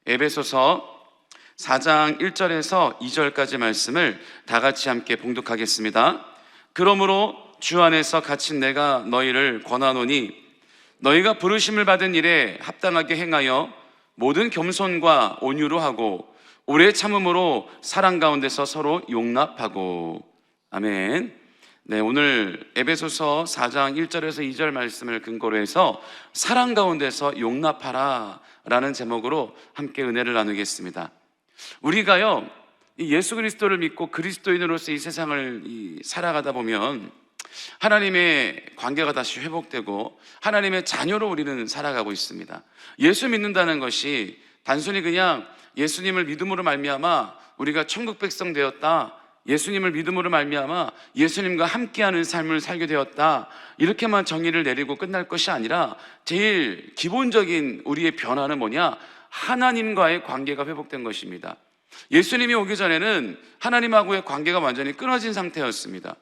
에베소서 4장 1절에서 2절까지 말씀을 다 같이 함께 봉독하겠습니다. 그러므로 주 안에서 갇힌 내가 너희를 권하노니 너희가 부르심을 받은 일에 합당하게 행하여 모든 겸손과 온유로 하고 오래 참음으로 사랑 가운데서 서로 용납하고. 아멘. 네, 오늘 에베소서 4장 1절에서 2절 말씀을 근거로 해서 사랑 가운데서 용납하라 라는 제목으로 함께 은혜를 나누겠습니다. 우리가요, 예수 그리스도를 믿고 그리스도인으로서 이 세상을 살아가다 보면 하나님의 관계가 다시 회복되고 하나님의 자녀로 우리는 살아가고 있습니다. 예수 믿는다는 것이 단순히 그냥 예수님을 믿음으로 말미암아 우리가 천국 백성 되었다, 예수님을 믿음으로 말미암아 예수님과 함께하는 삶을 살게 되었다, 이렇게만 정의를 내리고 끝날 것이 아니라 제일 기본적인 우리의 변화는 뭐냐? 하나님과의 관계가 회복된 것입니다. 예수님이 오기 전에는 하나님하고의 관계가 완전히 끊어진 상태였습니다.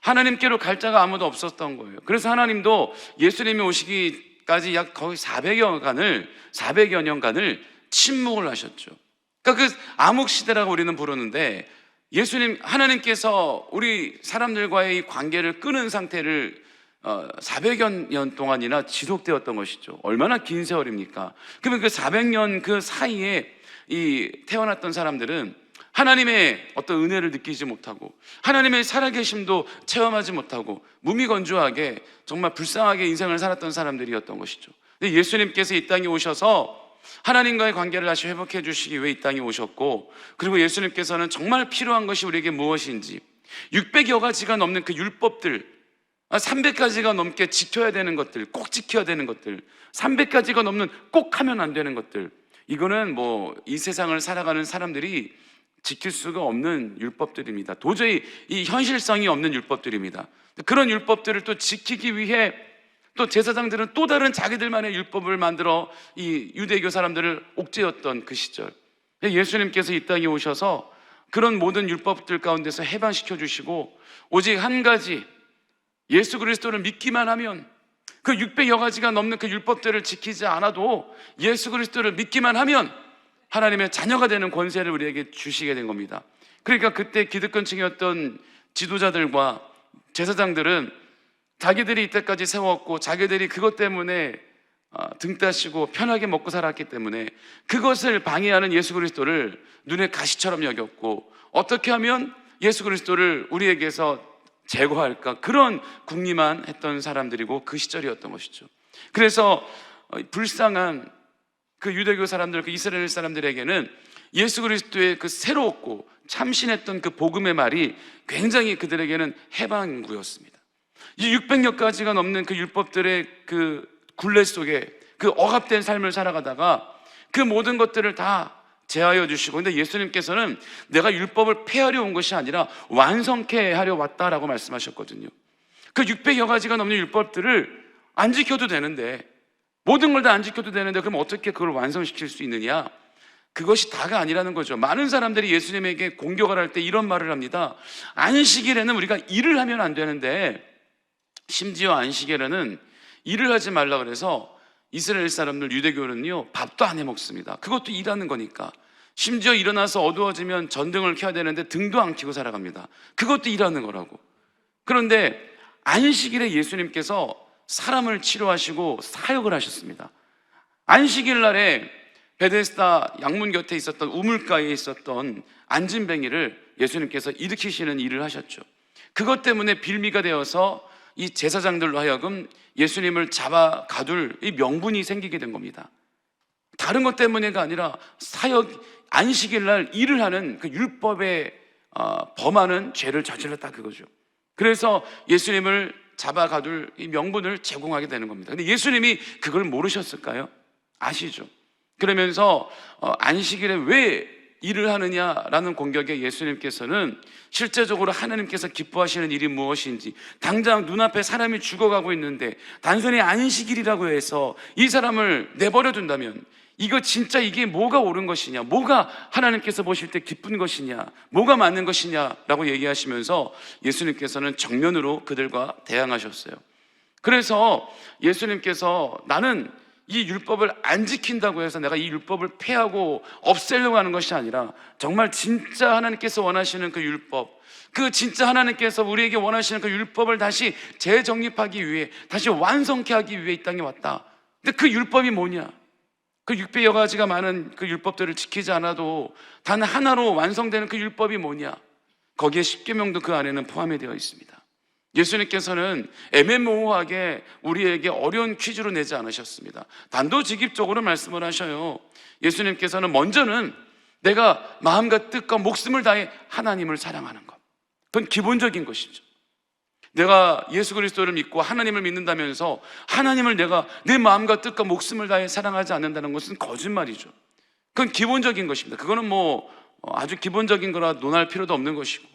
하나님께로 갈 자가 아무도 없었던 거예요. 그래서 하나님도 예수님이 오시기까지 약 거의 400여 년간을 침묵을 하셨죠. 그러니까 그 암흑시대라고 우리는 부르는데, 예수님, 하나님께서 우리 사람들과의 이 관계를 끊은 상태를 400여 년 동안이나 지속되었던 것이죠. 얼마나 긴 세월입니까? 그러면 그 400년 그 사이에 태어났던 사람들은 하나님의 어떤 은혜를 느끼지 못하고 하나님의 살아계심도 체험하지 못하고 무미건조하게 정말 불쌍하게 인생을 살았던 사람들이었던 것이죠. 근데 예수님께서 이 땅에 오셔서 하나님과의 관계를 다시 회복해 주시기 위해 이 땅에 오셨고, 그리고 예수님께서는 정말 필요한 것이 우리에게 무엇인지 600여 가지가 넘는 그 율법들, 300가지가 넘게 지켜야 되는 것들, 꼭 지켜야 되는 것들, 300가지가 넘는 꼭 하면 안 되는 것들, 이거는 이 세상을 살아가는 사람들이 지킬 수가 없는 율법들입니다. 도저히 이 현실성이 없는 율법들입니다. 그런 율법들을 또 지키기 위해 또 제사장들은 또 다른 자기들만의 율법을 만들어 이 유대교 사람들을 옥죄었던 그 시절, 예수님께서 이 땅에 오셔서 그런 모든 율법들 가운데서 해방시켜 주시고, 오직 한 가지, 예수 그리스도를 믿기만 하면, 그 600여 가지가 넘는 그 율법들을 지키지 않아도 예수 그리스도를 믿기만 하면 하나님의 자녀가 되는 권세를 우리에게 주시게 된 겁니다. 그러니까 그때 기득권층이었던 지도자들과 제사장들은 자기들이 이때까지 세웠고 자기들이 그것 때문에 등 따시고 편하게 먹고 살았기 때문에 그것을 방해하는 예수 그리스도를 눈에 가시처럼 여겼고, 어떻게 하면 예수 그리스도를 우리에게서 제거할까, 그런 궁리만 했던 사람들이고 그 시절이었던 것이죠. 그래서 불쌍한 그 유대교 사람들, 그 이스라엘 사람들에게는 예수 그리스도의 그 새롭고 참신했던 그 복음의 말이 굉장히 그들에게는 해방구였습니다. 이 600여 가지가 넘는 그 율법들의 그 굴레 속에 그 억압된 삶을 살아가다가 그 모든 것들을 다 제하여 주시고, 근데 예수님께서는 내가 율법을 폐하려 온 것이 아니라 완성케 하려 왔다라고 말씀하셨거든요. 그 600여 가지가 넘는 율법들을 안 지켜도 되는데, 모든 걸 다 안 지켜도 되는데 그럼 어떻게 그걸 완성시킬 수 있느냐? 그것이 다가 아니라는 거죠. 많은 사람들이 예수님에게 공격을 할 때 이런 말을 합니다. 안식일에는 우리가 일을 하면 안 되는데, 심지어 안식일에는 일을 하지 말라 그래서 이스라엘 사람들, 유대교는요, 밥도 안 해 먹습니다. 그것도 일하는 거니까. 심지어 일어나서 어두워지면 전등을 켜야 되는데 등도 안 켜고 살아갑니다. 그것도 일하는 거라고. 그런데 안식일에 예수님께서 사람을 치료하시고 사역을 하셨습니다. 안식일 날에 베데스다 양문 곁에 있었던 우물가에 있었던 안진뱅이를 예수님께서 일으키시는 일을 하셨죠. 그것 때문에 빌미가 되어서 이 제사장들로 하여금 예수님을 잡아 가둘 이 명분이 생기게 된 겁니다. 다른 것 때문에가 아니라 사역, 안식일 날 일을 하는 그 율법에 범하는 죄를 저질렀다, 그거죠. 그래서 예수님을 잡아 가둘 이 명분을 제공하게 되는 겁니다. 근데 예수님이 그걸 모르셨을까요? 아시죠? 그러면서 안식일에 왜 일을 하느냐라는 공격에 예수님께서는 실제적으로 하나님께서 기뻐하시는 일이 무엇인지, 당장 눈앞에 사람이 죽어가고 있는데 단순히 안식일이라고 해서 이 사람을 내버려 둔다면 이거 진짜 이게 뭐가 옳은 것이냐, 뭐가 하나님께서 보실 때 기쁜 것이냐, 뭐가 맞는 것이냐라고 얘기하시면서 예수님께서는 정면으로 그들과 대항하셨어요. 그래서 예수님께서 나는 이 율법을 안 지킨다고 해서 내가 이 율법을 폐하고 없애려고 하는 것이 아니라 정말 진짜 하나님께서 원하시는 그 율법, 그 진짜 하나님께서 우리에게 원하시는 그 율법을 다시 재정립하기 위해, 다시 완성케 하기 위해 이 땅에 왔다. 근데 그 율법이 뭐냐? 그 600여 가지가 많은 그 율법들을 지키지 않아도 단 하나로 완성되는 그 율법이 뭐냐? 거기에 십계명도 그 안에는 포함이 되어 있습니다. 예수님께서는 애매모호하게 우리에게 어려운 퀴즈로 내지 않으셨습니다. 단도직입적으로 말씀을 하셔요. 예수님께서는 먼저는 내가 마음과 뜻과 목숨을 다해 하나님을 사랑하는 것, 그건 기본적인 것이죠. 내가 예수 그리스도를 믿고 하나님을 믿는다면서 하나님을 내가 내 마음과 뜻과 목숨을 다해 사랑하지 않는다는 것은 거짓말이죠. 그건 기본적인 것입니다. 그거는 뭐 아주 기본적인 거라 논할 필요도 없는 것이고,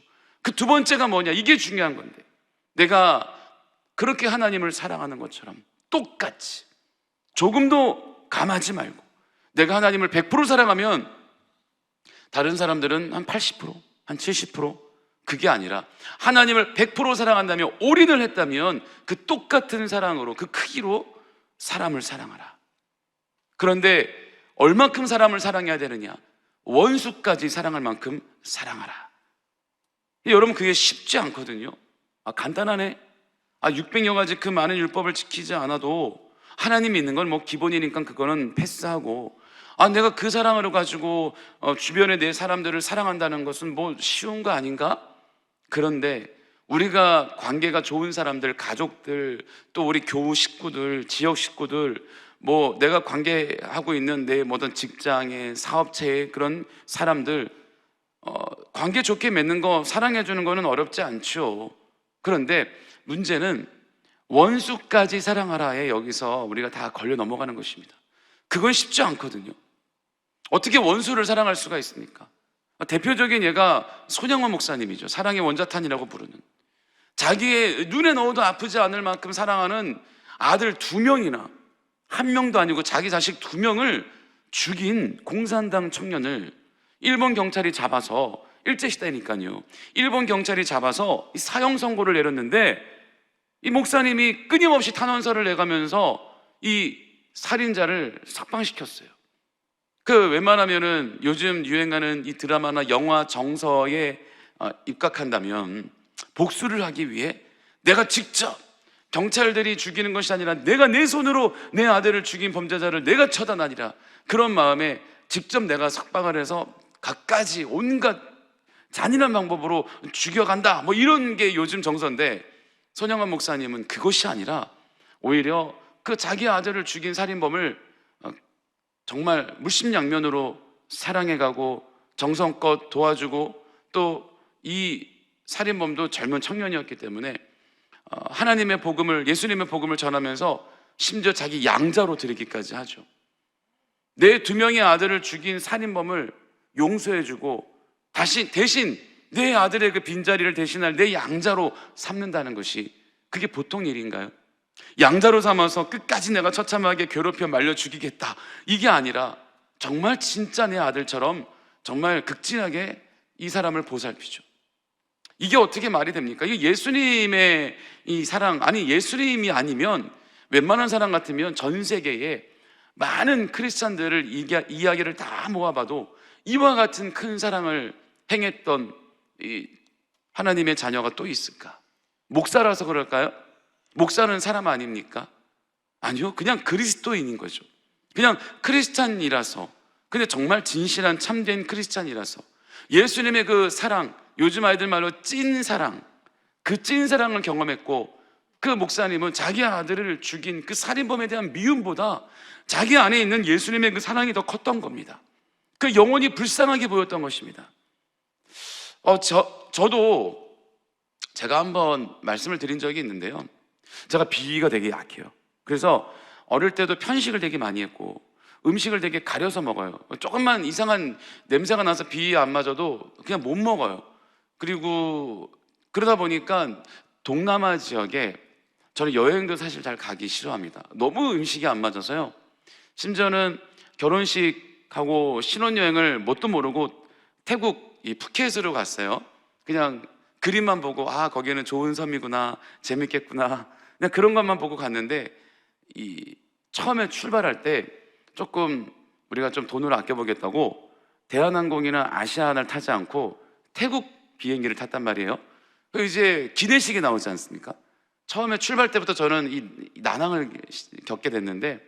그 두 번째가 뭐냐? 이게 중요한 건데, 내가 그렇게 하나님을 사랑하는 것처럼 똑같이 조금도 감하지 말고, 내가 하나님을 100% 사랑하면 다른 사람들은 한 80%, 한 70%, 그게 아니라 하나님을 100% 사랑한다면, 올인을 했다면 그 똑같은 사랑으로, 그 크기로 사람을 사랑하라. 그런데 얼만큼 사람을 사랑해야 되느냐? 원수까지 사랑할 만큼 사랑하라. 여러분, 그게 쉽지 않거든요. 간단하네. 600여 가지 그 많은 율법을 지키지 않아도 하나님 믿는 건 뭐 기본이니까 그거는 패스하고, 내가 그 사랑을 가지고 주변의 내 사람들을 사랑한다는 것은 뭐 쉬운 거 아닌가? 그런데 우리가 관계가 좋은 사람들, 가족들, 또 우리 교우 식구들, 지역 식구들, 뭐 내가 관계하고 있는 내 모든 직장의, 사업체의 그런 사람들, 관계 좋게 맺는 거, 사랑해 주는 거는 어렵지 않죠. 그런데 문제는 원수까지 사랑하라에 여기서 우리가 다 걸려 넘어가는 것입니다. 그건 쉽지 않거든요. 어떻게 원수를 사랑할 수가 있습니까? 대표적인 예가 손영원 목사님이죠. 사랑의 원자탄이라고 부르는, 자기의 눈에 넣어도 아프지 않을 만큼 사랑하는 아들 2명이나, 1명도 아니고 자기 자식 2명을 죽인 공산당 청년을 일본 경찰이 잡아서, 일제시대니까요, 일본 경찰이 잡아서 사형 선고를 내렸는데, 이 목사님이 끊임없이 탄원서를 내가면서 이 살인자를 석방시켰어요. 웬만하면은 요즘 유행하는 이 드라마나 영화 정서에 입각한다면 복수를 하기 위해 내가 직접, 경찰들이 죽이는 것이 아니라 내가 내 손으로 내 아들을 죽인 범죄자를 내가 처단하리라, 그런 마음에 직접 내가 석방을 해서 갖가지 온갖 잔인한 방법으로 죽여간다, 뭐 이런 게 요즘 정서인데, 손영원 목사님은 그것이 아니라 오히려 그 자기 아들을 죽인 살인범을 정말 물심양면으로 사랑해가고 정성껏 도와주고, 또 이 살인범도 젊은 청년이었기 때문에 하나님의 복음을, 예수님의 복음을 전하면서 심지어 자기 양자로 드리기까지 하죠. 내 2명의 아들을 죽인 살인범을 용서해주고 대신 내 아들의 그 빈자리를 대신할 내 양자로 삼는다는 것이, 그게 보통 일인가요? 양자로 삼아서 끝까지 내가 처참하게 괴롭혀 말려 죽이겠다, 이게 아니라 정말 진짜 내 아들처럼 정말 극진하게 이 사람을 보살피죠. 이게 어떻게 말이 됩니까? 이게 예수님의 이 사랑, 예수님이 아니면, 웬만한 사람 같으면 전 세계에 많은 크리스찬들을 이야기를 다 모아봐도 이와 같은 큰 사랑을 행했던 이 하나님의 자녀가 또 있을까? 목사라서 그럴까요? 목사는 사람 아닙니까? 아니요, 그냥 그리스도인인 거죠. 그냥 크리스찬이라서, 근데 정말 진실한 참된 크리스찬이라서 예수님의 그 사랑, 요즘 아이들 말로 찐 사랑, 그 찐 사랑을 경험했고, 그 목사님은 자기 아들을 죽인 그 살인범에 대한 미움보다 자기 안에 있는 예수님의 그 사랑이 더 컸던 겁니다. 그 영혼이 불쌍하게 보였던 것입니다. 저도 제가 한번 말씀을 드린 적이 있는데요, 제가 비위가 되게 약해요. 그래서 어릴 때도 편식을 되게 많이 했고 음식을 되게 가려서 먹어요. 조금만 이상한 냄새가 나서 비위 안 맞아도 그냥 못 먹어요. 그리고 그러다 보니까 동남아 지역에, 저는 여행도 사실 잘 가기 싫어합니다. 너무 음식이 안 맞아서요. 심지어는 결혼식하고 신혼여행을 뭣도 모르고 태국 이 푸켓으로 갔어요. 그냥 그림만 보고 거기는 좋은 섬이구나, 재밌겠구나, 그냥 그런 것만 보고 갔는데, 이 처음에 출발할 때 조금 우리가 좀 돈을 아껴보겠다고 대한항공이나 아시아나를 타지 않고 태국 비행기를 탔단 말이에요. 그 이제 기내식이 나오지 않습니까? 처음에 출발 때부터 저는 이 난항을 겪게 됐는데,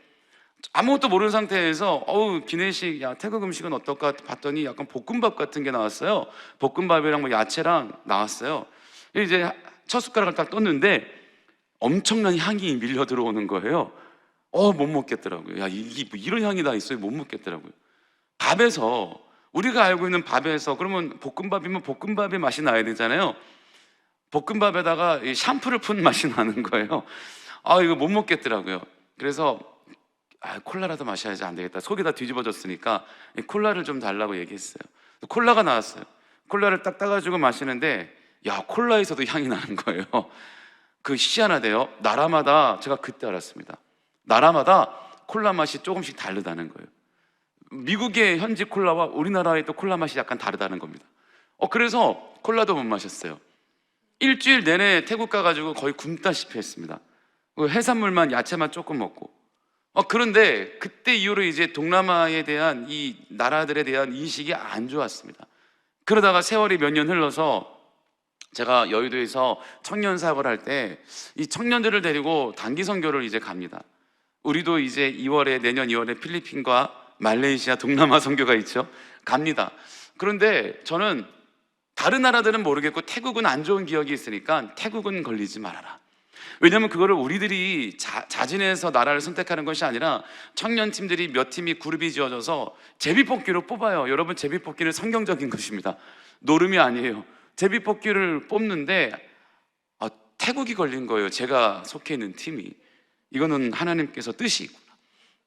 아무것도 모르는 상태에서 기내식, 야 태국 음식은 어떨까 봤더니 약간 볶음밥 같은 게 나왔어요. 볶음밥이랑 뭐 야채랑 나왔어요. 이제 첫 숟가락을 딱 떴는데 엄청난 향이 밀려 들어오는 거예요. 못 먹겠더라고요. 야, 이게 뭐 이런 향이 다 있어요. 못 먹겠더라고요. 밥에서, 우리가 알고 있는 밥에서, 그러면 볶음밥이면 볶음밥의 맛이 나야 되잖아요. 볶음밥에다가 이 샴푸를 푼 맛이 나는 거예요. 이거 못 먹겠더라고요. 그래서 콜라라도 마셔야지, 안 되겠다. 속이 다 뒤집어졌으니까 콜라를 좀 달라고 얘기했어요. 콜라가 나왔어요. 콜라를 딱 따가지고 마시는데, 야, 콜라에서도 향이 나는 거예요. 그 희한하대요. 나라마다, 제가 그때 알았습니다. 나라마다 콜라 맛이 조금씩 다르다는 거예요. 미국의 현지 콜라와 우리나라의 또 콜라 맛이 약간 다르다는 겁니다. 그래서 콜라도 못 마셨어요. 일주일 내내 태국 가가지고 거의 굶다시피 했습니다. 해산물만, 야채만 조금 먹고. 그런데 그때 이후로 이제 동남아에 대한, 이 나라들에 대한 인식이 안 좋았습니다. 그러다가 세월이 몇 년 흘러서 제가 여의도에서 청년 사역을 할 때 이 청년들을 데리고 단기 선교를 이제 갑니다. 우리도 이제 내년 2월에 필리핀과 말레이시아 동남아 선교가 있죠. 갑니다. 그런데 저는 다른 나라들은 모르겠고 태국은 안 좋은 기억이 있으니까 태국은 걸리지 말아라. 왜냐하면 그거를 우리들이 자진해서 나라를 선택하는 것이 아니라 청년팀들이 몇 팀이 그룹이 지어져서 제비뽑기로 뽑아요. 여러분, 제비뽑기는 성경적인 것입니다. 노름이 아니에요. 제비뽑기를 뽑는데 태국이 걸린 거예요. 제가 속해 있는 팀이. 이거는 하나님께서 뜻이 있구나.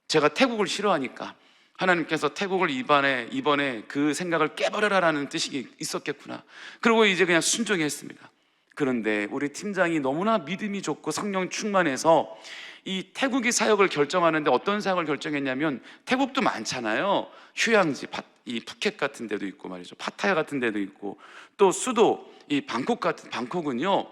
제가 태국을 싫어하니까 하나님께서 태국을 이번에 그 생각을 깨버려라라는 뜻이 있었겠구나. 그리고 이제 그냥 순종히 했습니다. 그런데 우리 팀장이 너무나 믿음이 좋고 성령 충만해서 이 태국이 사역을 결정하는데, 어떤 사역을 결정했냐면, 태국도 많잖아요. 휴양지, 이 푸켓 같은 데도 있고 말이죠. 파타야 같은 데도 있고, 또 수도 이 방콕은요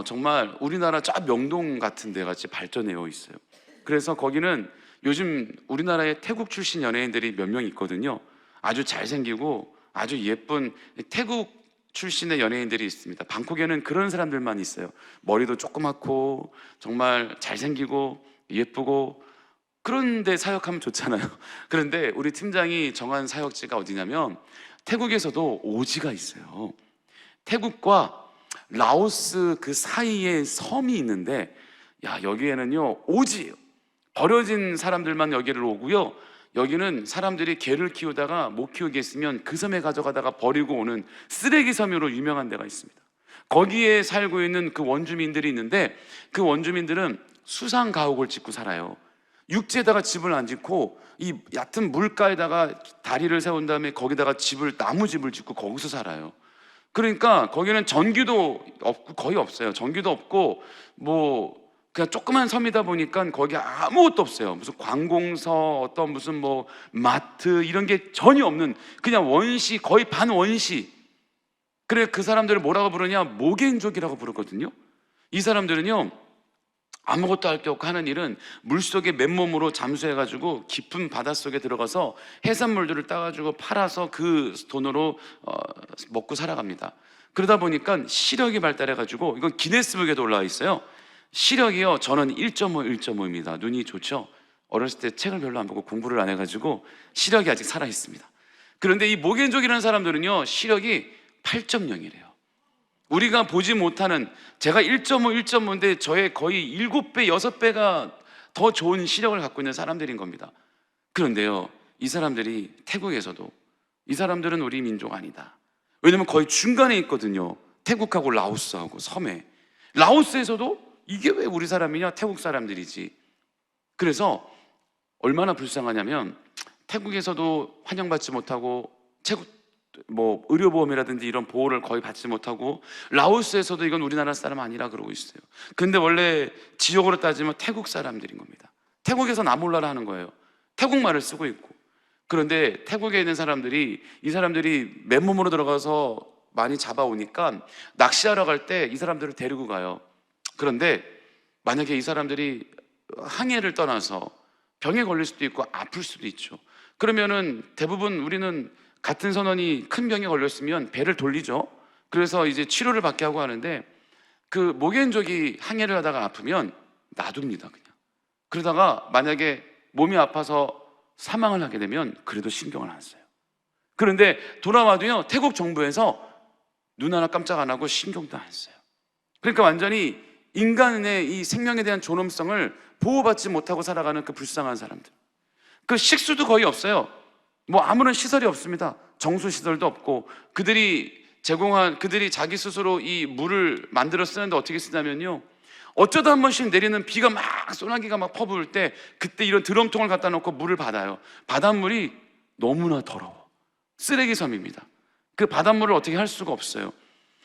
정말 우리나라 저 명동 같은 데 같이 발전되어 있어요. 그래서 거기는 요즘 우리나라의 태국 출신 연예인들이 몇 명 있거든요. 아주 잘생기고 아주 예쁜 태국 출신의 연예인들이 있습니다. 방콕에는 그런 사람들만 있어요. 머리도 조그맣고 정말 잘생기고 예쁘고, 그런데 사역하면 좋잖아요. 그런데 우리 팀장이 정한 사역지가 어디냐면, 태국에서도 오지가 있어요. 태국과 라오스 그 사이에 섬이 있는데, 여기에는요 오지예요. 버려진 사람들만 여기를 오고요. 여기는 사람들이 개를 키우다가 못 키우겠으면 그 섬에 가져가다가 버리고 오는 쓰레기 섬으로 유명한 데가 있습니다. 거기에 살고 있는 그 원주민들이 있는데, 그 원주민들은 수상 가옥을 짓고 살아요. 육지에다가 집을 안 짓고 이 얕은 물가에다가 다리를 세운 다음에 거기다가 나무집을 짓고 거기서 살아요. 그러니까 거기는 전기도 없고, 거의 없어요. 전기도 없고, 그냥 조그만 섬이다 보니까 거기 아무것도 없어요. 무슨 관공서, 어떤 무슨 마트, 이런 게 전혀 없는, 그냥 원시, 거의 반원시. 그래, 그 사람들을 뭐라고 부르냐? 모겐족이라고 부르거든요. 이 사람들은요 아무것도 할 게 없고 하는 일은 물속에 맨몸으로 잠수해가지고 깊은 바닷속에 들어가서 해산물들을 따가지고 팔아서 그 돈으로 먹고 살아갑니다. 그러다 보니까 시력이 발달해가지고, 이건 기네스북에도 올라와 있어요. 시력이요, 저는 1.5, 1.5입니다. 눈이 좋죠. 어렸을 때 책을 별로 안 보고 공부를 안 해가지고 시력이 아직 살아있습니다. 그런데 이 모겐족이라는 사람들은요 시력이 8.0이래요. 우리가 보지 못하는, 제가 1.5, 1.5인데 저의 거의 7배, 6배가 더 좋은 시력을 갖고 있는 사람들인 겁니다. 그런데요, 이 사람들이 태국에서도, 이 사람들은 우리 민족 아니다. 왜냐면 거의 중간에 있거든요. 태국하고 라오스하고 섬에. 라오스에서도 이게 왜 우리 사람이냐? 태국 사람들이지. 그래서 얼마나 불쌍하냐면, 태국에서도 환영받지 못하고, 의료보험이라든지 이런 보호를 거의 받지 못하고, 라오스에서도 이건 우리나라 사람 아니라 그러고 있어요. 근데 원래 지역으로 따지면 태국 사람들인 겁니다. 태국에서 나 몰라라 하는 거예요. 태국말을 쓰고 있고. 그런데 태국에 있는 사람들이, 이 사람들이 맨몸으로 들어가서 많이 잡아오니까 낚시하러 갈 때 이 사람들을 데리고 가요. 그런데 만약에 이 사람들이 항해를 떠나서 병에 걸릴 수도 있고 아플 수도 있죠. 그러면은 대부분 우리는 같은 선원이 큰 병에 걸렸으면 배를 돌리죠. 그래서 이제 치료를 받게 하고 하는데, 그 목욕족이 항해를 하다가 아프면 놔둡니다, 그냥. 그러다가 만약에 몸이 아파서 사망을 하게 되면 그래도 신경을 안 써요. 그런데 돌아와도요, 태국 정부에서 눈 하나 깜짝 안 하고 신경도 안 써요. 그러니까 완전히 인간의 이 생명에 대한 존엄성을 보호받지 못하고 살아가는 그 불쌍한 사람들. 그 식수도 거의 없어요. 뭐 아무런 시설이 없습니다. 정수 시설도 없고, 그들이 자기 스스로 이 물을 만들어 쓰는데 어떻게 쓰냐면요, 어쩌다 한 번씩 내리는 비가 막, 소나기가 막 퍼부을 때 그때 이런 드럼통을 갖다 놓고 물을 받아요. 바닷물이 너무나 더러워. 쓰레기 섬입니다. 그 바닷물을 어떻게 할 수가 없어요.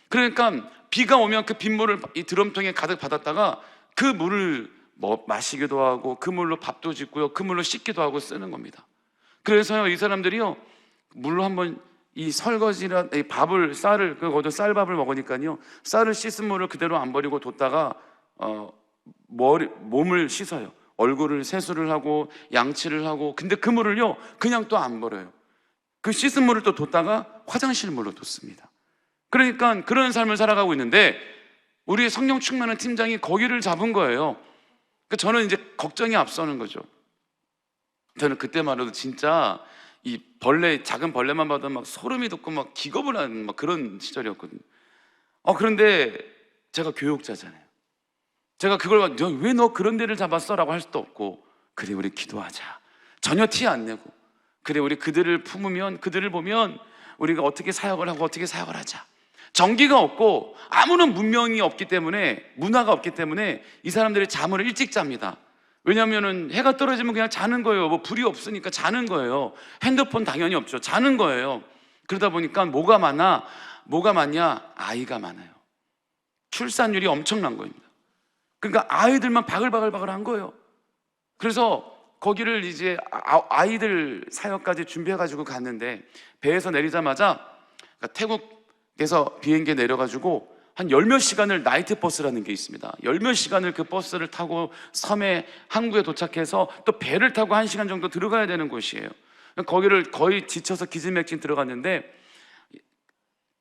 그러니까 비가 오면 그 빗물을 이 드럼통에 가득 받았다가 그 물을 뭐 마시기도 하고, 그 물로 밥도 짓고요, 그 물로 씻기도 하고 쓰는 겁니다. 그래서요, 이 사람들이요, 물로 한번 이 설거지랑 이 밥을, 쌀을, 거기서 쌀밥을 먹으니까요, 쌀을 씻은 물을 그대로 안 버리고 뒀다가 몸을 씻어요. 얼굴을 세수를 하고 양치를 하고. 근데 그 물을요, 그냥 또 안 버려요. 그 씻은 물을 또 뒀다가 화장실 물로 뒀습니다. 그러니까 그런 삶을 살아가고 있는데, 우리의 성령 충만한 팀장이 거기를 잡은 거예요. 그러니까 저는 이제 걱정이 앞서는 거죠. 저는 그때만 해도 진짜 이 작은 벌레만 봐도 막 소름이 돋고 막 기겁을 하는 막 그런 시절이었거든요. 그런데 제가 교육자잖아요. 제가 그걸 왜 너 그런 데를 잡았어? 라고 할 수도 없고, 그래 우리 기도하자, 전혀 티 안 내고, 그래 우리 그들을 품으면, 그들을 보면 우리가 어떻게 사역을 하고 어떻게 사역을 하자. 전기가 없고 아무런 문명이 없기 때문에, 문화가 없기 때문에 이 사람들이 잠을 일찍 잡니다. 왜냐하면 해가 떨어지면 그냥 자는 거예요. 뭐 불이 없으니까 자는 거예요. 핸드폰 당연히 없죠. 자는 거예요. 그러다 보니까 뭐가 많냐? 아이가 많아요. 출산율이 엄청난 겁니다. 그러니까 아이들만 바글바글 한 거예요. 그래서 거기를 이제 아이들 사역까지 준비해가지고 갔는데, 배에서 내리자마자 태국에서 비행기에 내려가지고 한 열 몇 시간을 나이트 버스라는 게 있습니다. 열 몇 시간을 그 버스를 타고 섬에, 항구에 도착해서 또 배를 타고 1시간 정도 들어가야 되는 곳이에요. 거기를 거의 지쳐서 기진맥진 들어갔는데,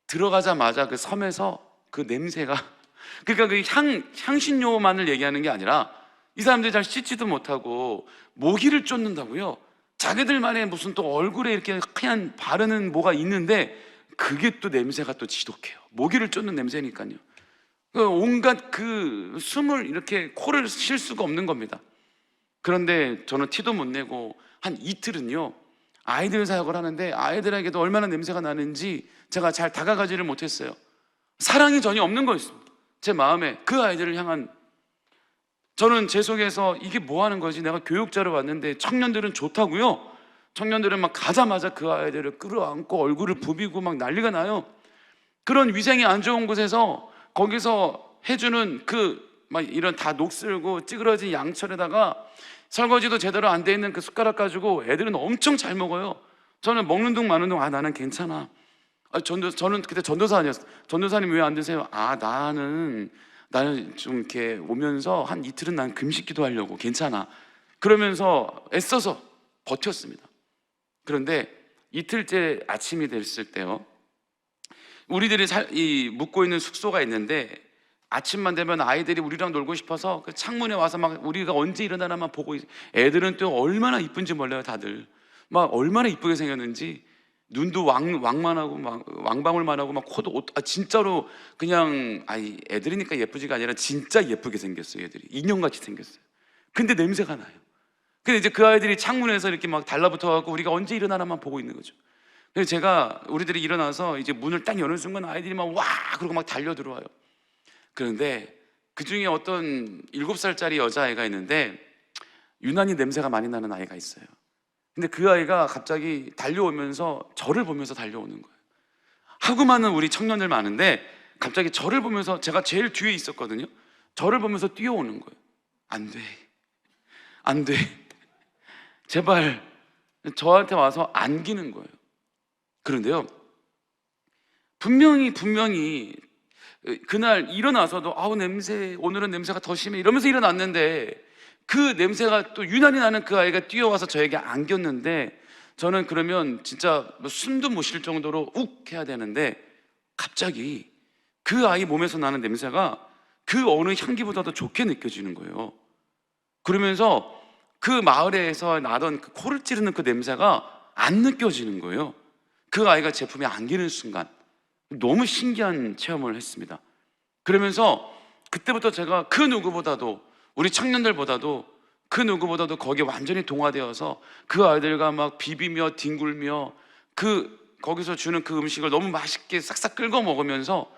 들어가자마자 그 섬에서 그 냄새가 그러니까 그 향신료만을 얘기하는 게 아니라, 이 사람들이 잘 씻지도 못하고 모기를 쫓는다고요. 자기들만의 무슨 또 얼굴에 이렇게 하얀 바르는 뭐가 있는데, 그게 또 냄새가 또 지독해요. 모기를 쫓는 냄새니까요. 온갖 그 숨을 이렇게 코를 쉴 수가 없는 겁니다. 그런데 저는 티도 못 내고 한 이틀은요, 아이들 사역을 하는데 아이들에게도 얼마나 냄새가 나는지 제가 잘 다가가지를 못했어요. 사랑이 전혀 없는 거였습니다. 제 마음에 그 아이들을 향한. 저는 제 속에서 이게 뭐 하는 거지? 내가 교육자로 왔는데 청년들은 좋다고요? 청년들은 막 가자마자 그 아이들을 끌어안고 얼굴을 부비고 막 난리가 나요. 그런 위생이 안 좋은 곳에서, 거기서 해주는 막 이런 다 녹슬고 찌그러진 양철에다가 설거지도 제대로 안 돼 있는 그 숟가락 가지고 애들은 엄청 잘 먹어요. 저는 먹는 둥 마는 둥, 나는 괜찮아. 저는 그때 전도사님이었어요. 전도사님 왜 안 드세요? 나는 좀 이렇게 오면서 한 이틀은 난 금식 기도하려고, 괜찮아. 그러면서 애써서 버텼습니다. 그런데 이틀째 아침이 됐을 때요, 우리들이 묵고 있는 숙소가 있는데, 아침만 되면 아이들이 우리랑 놀고 싶어서 그 창문에 와서 막 우리가 언제 일어나나만 보고 애들은 또 얼마나 이쁜지 몰라요. 다들 막 얼마나 이쁘게 생겼는지, 눈도 왕만하고 막 왕방울만하고 막 코도 진짜로 그냥, 애들이니까 예쁘지가 아니라 진짜 예쁘게 생겼어요. 애들이 인형같이 생겼어요. 근데 냄새가 나요. 근데 이제 그 아이들이 창문에서 이렇게 막 달라붙어갖고 우리가 언제 일어나나만 보고 있는 거죠. 그래서 우리들이 일어나서 이제 문을 딱 여는 순간 아이들이 막 와 그러고 막 달려 들어와요. 그런데 그 중에 어떤 7살짜리 여자아이가 있는데, 유난히 냄새가 많이 나는 아이가 있어요. 근데 그 아이가 갑자기 달려오면서 저를 보면서 달려오는 거예요. 하고 많은 우리 청년들 많은데, 갑자기 저를 보면서, 제가 제일 뒤에 있었거든요. 저를 보면서 뛰어오는 거예요. 안 돼, 제발, 저한테 와서 안기는 거예요. 그런데요, 분명히 그날 일어나서도 냄새, 오늘은 냄새가 더 심해 이러면서 일어났는데, 그 냄새가 또 유난히 나는 그 아이가 뛰어와서 저에게 안겼는데, 저는 그러면 진짜 뭐 숨도 못 쉴 정도로 욱 해야 되는데, 갑자기 그 아이 몸에서 나는 냄새가 그 어느 향기보다도 좋게 느껴지는 거예요. 그러면서 그 마을에서 나던 그 코를 찌르는 그 냄새가 안 느껴지는 거예요. 그 아이가 제 품에 안기는 순간 너무 신기한 체험을 했습니다. 그러면서 그때부터 제가 그 누구보다도, 우리 청년들보다도 그 누구보다도 거기에 완전히 동화되어서 그 아이들과 막 비비며 뒹굴며 거기서 주는 그 음식을 너무 맛있게 싹싹 긁어 먹으면서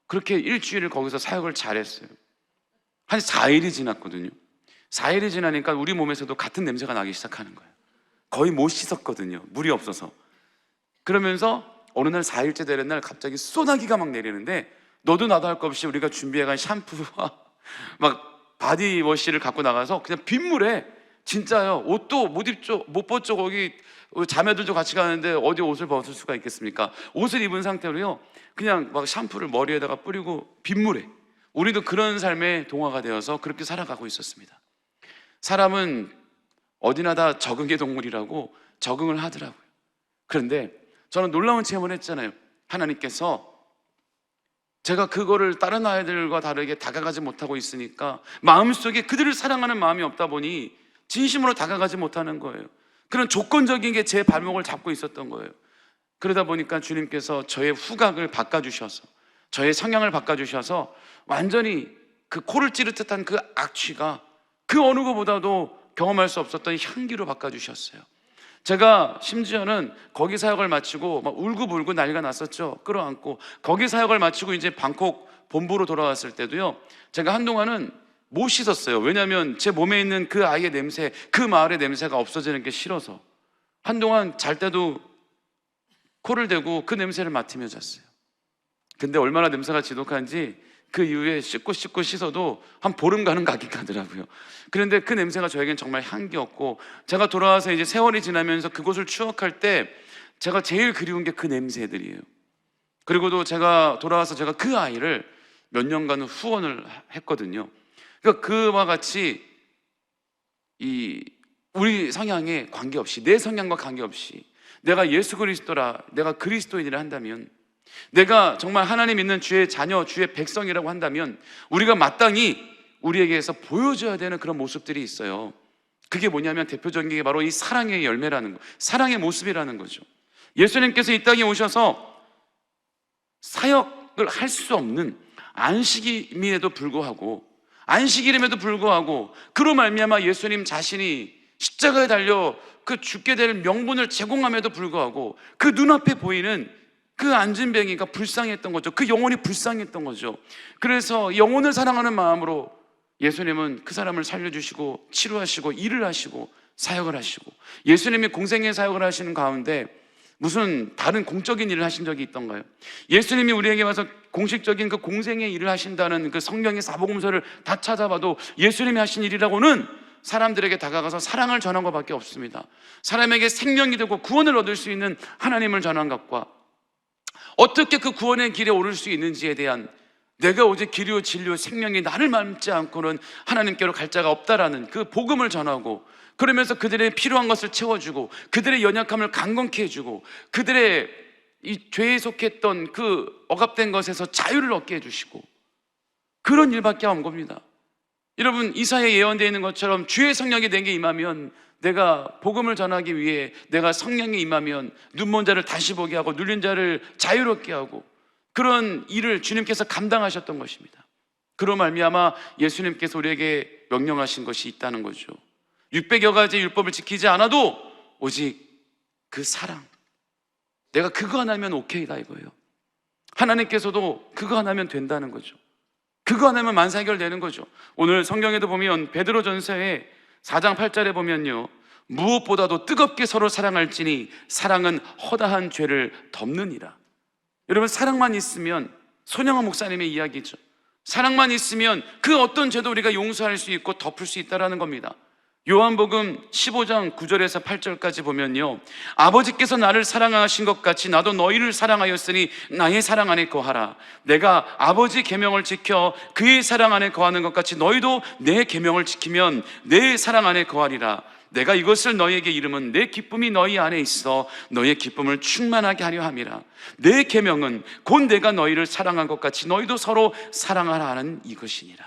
그렇게 일주일을 거기서 사역을 잘했어요. 한 4일이 지났거든요. 4일이 지나니까 우리 몸에서도 같은 냄새가 나기 시작하는 거예요. 거의 못 씻었거든요, 물이 없어서. 그러면서 어느 날 4일째 되는 날 갑자기 소나기가 막 내리는데, 너도 나도 할 것 없이 우리가 준비해간 샴푸와 막 바디워시를 갖고 나가서 그냥 빗물에, 진짜요, 옷도 못 입죠, 못 벗죠. 거기 자매들도 같이 가는데 어디 옷을 벗을 수가 있겠습니까? 옷을 입은 상태로요, 그냥 막 샴푸를 머리에다가 뿌리고 빗물에. 우리도 그런 삶의 동화가 되어서 그렇게 살아가고 있었습니다. 사람은 어디나 다 적응의 동물이라고 적응을 하더라고요. 그런데 저는 놀라운 체험을 했잖아요. 하나님께서, 제가 그거를 다른 아이들과 다르게 다가가지 못하고 있으니까 마음속에 그들을 사랑하는 마음이 없다 보니 진심으로 다가가지 못하는 거예요. 그런 조건적인 게 제 발목을 잡고 있었던 거예요. 그러다 보니까 주님께서 저의 후각을 바꿔주셔서, 저의 성향을 바꿔주셔서 완전히 그 코를 찌르 듯한 그 악취가 그 어느 것보다도 경험할 수 없었던 향기로 바꿔주셨어요. 제가 심지어는 거기 사역을 마치고 막 울고불고 난리가 났었죠. 끌어안고. 거기 사역을 마치고 이제 방콕 본부로 돌아왔을 때도요, 제가 한동안은 못 씻었어요. 왜냐하면 제 몸에 있는 그 아이의 냄새, 그 마을의 냄새가 없어지는 게 싫어서 한동안 잘 때도 코를 대고 그 냄새를 맡으며 잤어요. 근데 얼마나 냄새가 지독한지 그 이후에 씻고 씻어도 한 보름가는 가긴 가더라고요. 그런데 그 냄새가 저에겐 정말 향기였고, 제가 돌아와서 이제 세월이 지나면서 그곳을 추억할 때 제가 제일 그리운 게 그 냄새들이에요. 그리고도 제가 돌아와서 제가 그 아이를 몇 년간 후원을 했거든요. 그러니까 그와 같이 우리 성향에 관계없이, 내 성향과 관계없이 내가 예수 그리스도라, 내가 그리스도인이라 한다면, 내가 정말 하나님 있는 주의 자녀, 주의 백성이라고 한다면 우리가 마땅히 우리에게서 보여줘야 되는 그런 모습들이 있어요. 그게 뭐냐면 대표적인 게 바로 이 사랑의 열매라는 거, 사랑의 모습이라는 거죠. 예수님께서 이 땅에 오셔서 사역을 할 수 없는 안식일임에도 불구하고, 그로 말미암아 예수님 자신이 십자가에 달려 그 죽게 될 명분을 제공함에도 불구하고 그 눈앞에 보이는 그 안진뱅이가 불쌍했던 거죠. 그 영혼이 불쌍했던 거죠. 그래서 영혼을 사랑하는 마음으로 예수님은 그 사람을 살려주시고 치료하시고 일을 하시고 사역을 하시고, 예수님이 공생의 사역을 하시는 가운데 무슨 다른 공적인 일을 하신 적이 있던가요? 예수님이 우리에게 와서 공식적인 그 공생의 일을 하신다는 그 성경의 사복음서를 다 찾아봐도 예수님이 하신 일이라고는 사람들에게 다가가서 사랑을 전한 것밖에 없습니다. 사람에게 생명이 되고 구원을 얻을 수 있는 하나님을 전한 것과 어떻게 그 구원의 길에 오를 수 있는지에 대한, 내가 오직 길이요 진리요 생명이 나를 닮지 않고는 하나님께로 갈 자가 없다라는 그 복음을 전하고, 그러면서 그들의 필요한 것을 채워주고, 그들의 연약함을 강건케 해주고, 그들의 이 죄에 속했던 그 억압된 것에서 자유를 얻게 해주시고, 그런 일밖에 안 겁니다. 여러분, 이사야에 예언되어 있는 것처럼 주의 성령이 내게 임하면, 내가 복음을 전하기 위해 내가 성령이 임하면 눈먼 자를 다시 보게 하고 눌린 자를 자유롭게 하고, 그런 일을 주님께서 감당하셨던 것입니다. 그로 말미암아 예수님께서 우리에게 명령하신 것이 있다는 거죠. 600여 가지 율법을 지키지 않아도 오직 그 사랑, 내가 그거 하나면 오케이다 이거예요. 하나님께서도 그거 하나면 된다는 거죠. 그거 하나면 만사 해결되는 거죠. 오늘 성경에도 보면 베드로전서에 4장 8절에 보면요, 무엇보다도 뜨겁게 서로 사랑할지니 사랑은 허다한 죄를 덮느니라. 여러분, 사랑만 있으면, 손영환 목사님의 이야기죠, 사랑만 있으면 그 어떤 죄도 우리가 용서할 수 있고 덮을 수 있다는 겁니다. 요한복음 15장 9절에서 8절까지 보면요, 아버지께서 나를 사랑하신 것 같이 나도 너희를 사랑하였으니 나의 사랑 안에 거하라. 내가 아버지 계명을 지켜 그의 사랑 안에 거하는 것 같이 너희도 내 계명을 지키면 내 사랑 안에 거하리라. 내가 이것을 너희에게 이름은 내 기쁨이 너희 안에 있어 너희의 기쁨을 충만하게 하려 함이라. 내 계명은 곧 내가 너희를 사랑한 것 같이 너희도 서로 사랑하라 하는 이것이니라.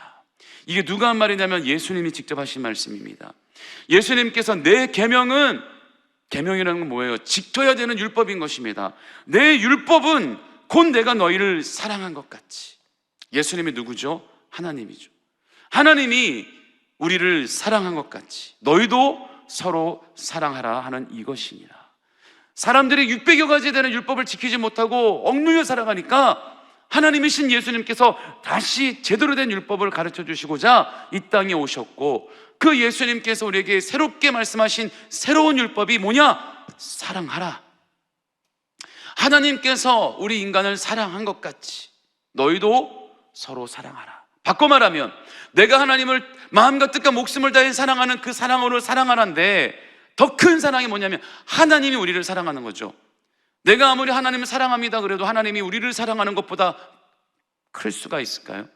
이게 누가 한 말이냐면 예수님이 직접 하신 말씀입니다. 예수님께서 내 계명은, 계명이라는 건 뭐예요? 지켜야 되는 율법인 것입니다. 내 율법은 곧 내가 너희를 사랑한 것 같이. 예수님이 누구죠? 하나님이죠. 하나님이 우리를 사랑한 것 같이 너희도 서로 사랑하라 하는 이것이니라. 사람들이 600여 가지 되는 율법을 지키지 못하고 억눌려 살아가니까 하나님이신 예수님께서 다시 제대로 된 율법을 가르쳐 주시고자 이 땅에 오셨고, 그 예수님께서 우리에게 새롭게 말씀하신 새로운 율법이 뭐냐? 사랑하라. 하나님께서 우리 인간을 사랑한 것 같이 너희도 서로 사랑하라. 바꿔 말하면 내가 하나님을 마음과 뜻과 목숨을 다해 사랑하는 그 사랑으로 사랑하는데, 더 큰 사랑이 뭐냐면 하나님이 우리를 사랑하는 거죠. 내가 아무리 하나님을 사랑합니다 그래도 하나님이 우리를 사랑하는 것보다 클 수가 있을까요?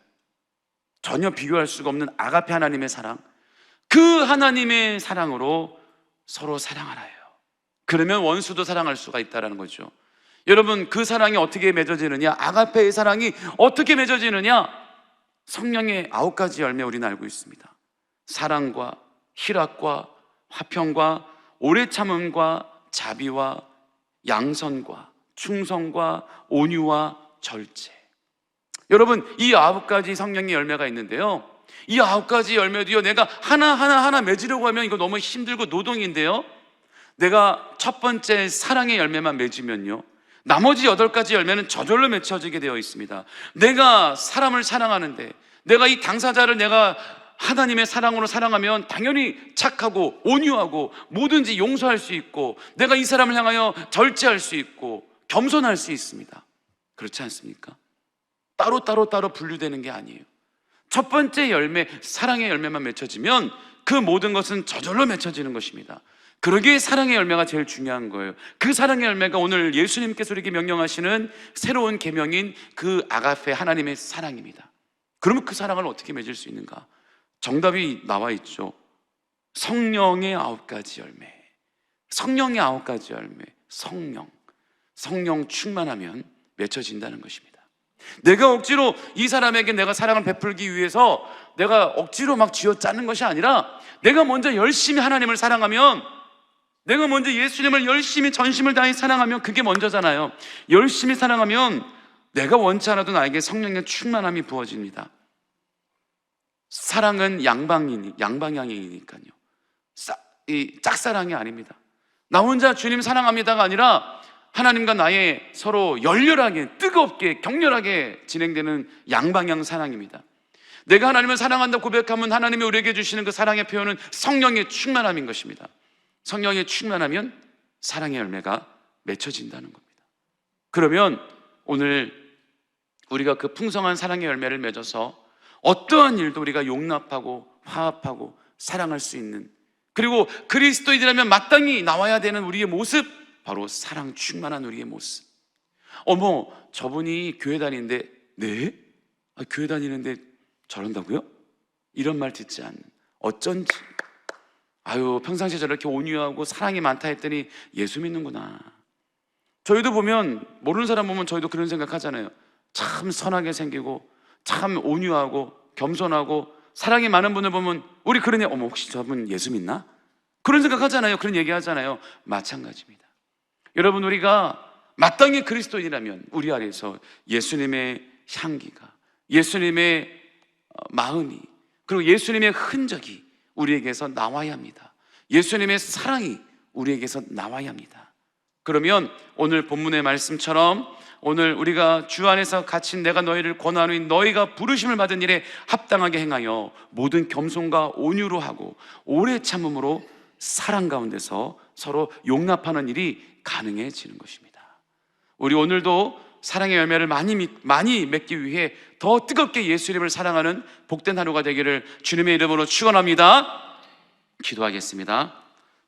전혀 비교할 수가 없는 아가페 하나님의 사랑, 그 하나님의 사랑으로 서로 사랑하라요. 그러면 원수도 사랑할 수가 있다는 거죠. 여러분, 그 사랑이 어떻게 맺어지느냐? 아가페의 사랑이 어떻게 맺어지느냐? 성령의 9가지 열매 우리는 알고 있습니다. 사랑과 희락과 화평과 오래 참음과 자비와 양선과 충성과 온유와 절제. 여러분, 이 9가지 성령의 열매가 있는데요, 이 9가지 열매도요, 내가 하나 맺으려고 하면 이거 너무 힘들고 노동인데요, 내가 첫 번째 사랑의 열매만 맺으면요, 나머지 8가지 열매는 저절로 맺혀지게 되어 있습니다. 내가 사람을 사랑하는데, 내가 이 당사자를 내가 하나님의 사랑으로 사랑하면 당연히 착하고 온유하고 뭐든지 용서할 수 있고, 내가 이 사람을 향하여 절제할 수 있고 겸손할 수 있습니다. 그렇지 않습니까? 따로 분류되는 게 아니에요. 첫 번째 열매, 사랑의 열매만 맺혀지면 그 모든 것은 저절로 맺혀지는 것입니다. 그러기에 사랑의 열매가 제일 중요한 거예요. 그 사랑의 열매가 오늘 예수님께서 우리에게 명령하시는 새로운 계명인 그 아가페 하나님의 사랑입니다. 그러면 그 사랑을 어떻게 맺을 수 있는가? 정답이 나와 있죠. 성령의 9가지 열매. 성령의 9가지 열매. 성령 충만하면 맺혀진다는 것입니다. 내가 억지로 이 사람에게 내가 사랑을 베풀기 위해서 내가 억지로 막 쥐어짜는 것이 아니라, 내가 먼저 열심히 하나님을 사랑하면, 내가 먼저 예수님을 열심히 전심을 다해 사랑하면 그게 먼저잖아요. 열심히 사랑하면 내가 원치 않아도 나에게 성령의 충만함이 부어집니다. 사랑은 양방향이니까요. 이 짝사랑이 아닙니다. 나 혼자 주님 사랑합니다가 아니라 하나님과 나의 서로 열렬하게, 뜨겁게, 격렬하게 진행되는 양방향 사랑입니다. 내가 하나님을 사랑한다 고백하면 하나님이 우리에게 주시는 그 사랑의 표현은 성령의 충만함인 것입니다. 성령의 충만하면 사랑의 열매가 맺혀진다는 겁니다. 그러면 오늘 우리가 그 풍성한 사랑의 열매를 맺어서 어떠한 일도 우리가 용납하고 화합하고 사랑할 수 있는, 그리고 그리스도인이라면 마땅히 나와야 되는 우리의 모습, 바로 사랑 충만한 우리의 모습. 어머, 저분이 교회 다니는데, 네? 교회 다니는데 저런다고요? 이런 말 듣지 않는, 어쩐지 평상시에 저렇게 온유하고 사랑이 많다 했더니 예수 믿는구나. 저희도 보면, 모르는 사람 보면 저희도 그런 생각 하잖아요. 참 선하게 생기고 참 온유하고 겸손하고 사랑이 많은 분을 보면 우리 그러냐, 어머 혹시 저분 예수 믿나? 그런 생각 하잖아요. 그런 얘기 하잖아요. 마찬가지입니다. 여러분, 우리가 마땅히 그리스도인이라면 우리 안에서 예수님의 향기가, 예수님의 마음이, 그리고 예수님의 흔적이 우리에게서 나와야 합니다. 예수님의 사랑이 우리에게서 나와야 합니다. 그러면 오늘 본문의 말씀처럼 오늘 우리가 주 안에서 갇힌 내가 너희를 권하노니 너희가 부르심을 받은 일에 합당하게 행하여 모든 겸손과 온유로 하고 오래 참음으로 사랑 가운데서 서로 용납하는 일이 가능해지는 것입니다. 우리 오늘도 사랑의 열매를 많이 맺기 위해 더 뜨겁게 예수님을 사랑하는 복된 하루가 되기를 주님의 이름으로 축원합니다. 기도하겠습니다.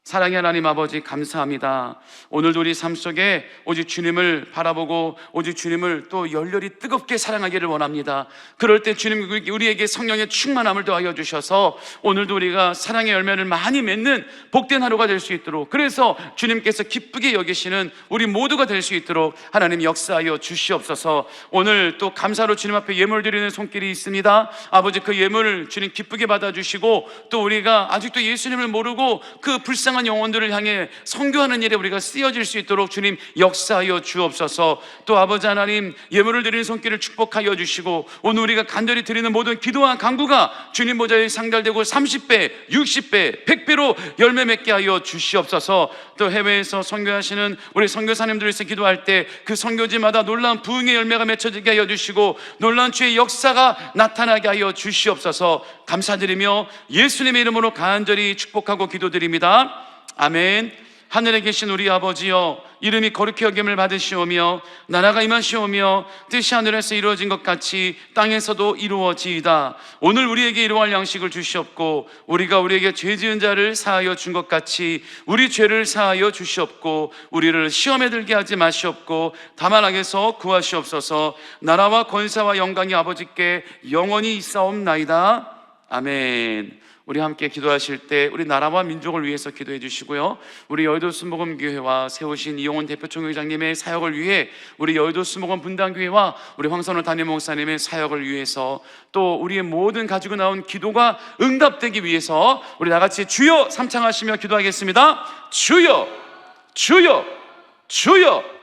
사랑의 하나님 아버지, 감사합니다. 오늘도 우리 삶 속에 오직 주님을 바라보고 오직 주님을 또 열렬히 뜨겁게 사랑하기를 원합니다. 그럴 때 주님 우리에게 성령의 충만함을 더하여 주셔서 오늘도 우리가 사랑의 열매를 많이 맺는 복된 하루가 될 수 있도록, 그래서 주님께서 기쁘게 여기시는 우리 모두가 될 수 있도록 하나님 역사하여 주시옵소서. 오늘 또 감사로 주님 앞에 예물 드리는 손길이 있습니다. 아버지, 그 예물을 주님 기쁘게 받아주시고, 또 우리가 아직도 예수님을 모르고 그 불쌍한 영혼들을 향해 선교하는 일에 우리가 쓰여질 수 있도록 주님 역사하여 주옵소서. 또 아버지 하나님, 예물을 드리는 손길을 축복하여 주시고, 오늘 우리가 간절히 드리는 모든 기도와 간구가 주님 보좌에 상달되고 30배, 60배, 100배로 열매 맺게 하여 주시옵소서. 또 해외에서 선교하시는 우리 선교사님들을 위해서 기도할 때 그 선교지마다 놀라운 부흥의 열매가 맺혀지게 하여 주시고, 놀라운 주의 역사가 나타나게 하여 주시옵소서. 감사드리며 예수님의 이름으로 간절히 축복하고 기도드립니다. 아멘. 하늘에 계신 우리 아버지여, 이름이 거룩히 여김을 받으시오며 나라가 임하시오며 뜻이 하늘에서 이루어진 것 같이 땅에서도 이루어지이다. 오늘 우리에게 일용할 양식을 주시옵고, 우리가 우리에게 죄 지은 자를 사하여 준 것 같이 우리 죄를 사하여 주시옵고, 우리를 시험에 들게 하지 마시옵고 다만 악에서 구하시옵소서. 나라와 권세와 영광이 아버지께 영원히 있사옵나이다. 아멘. 우리 함께 기도하실 때 우리 나라와 민족을 위해서 기도해 주시고요, 우리 여의도 순복음교회와 세우신 이용원 대표 총회장님의 사역을 위해, 우리 여의도 순복음 분당교회와 우리 황선호 담임 목사님의 사역을 위해서, 또 우리의 모든 가지고 나온 기도가 응답되기 위해서 우리 다같이 주여 삼창하시며 기도하겠습니다. 주여, 주여, 주여.